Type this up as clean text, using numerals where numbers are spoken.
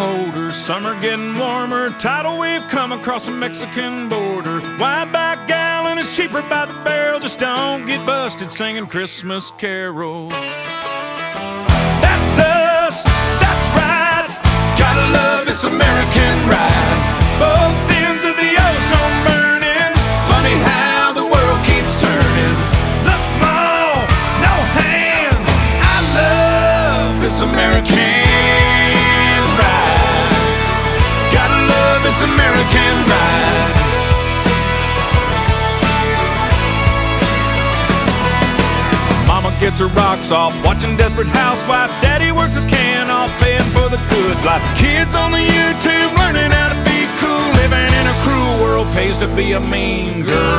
colder, summer getting warmer, tidal wave come across the Mexican border. Wide back gallon is cheaper by the barrel, just don't get busted singing Christmas carols. That's us, that's right, gotta love this American ride. Both ends of the ozone burning, funny how the world keeps turning. Look, Mom, no hands, I love this American ride. Gotta love this American ride. Mama gets her rocks off, watching Desperate Housewife. Daddy works his can off, paying for the good life. Kids on the YouTube learning how to be cool. Living in a cruel world pays to be a mean girl.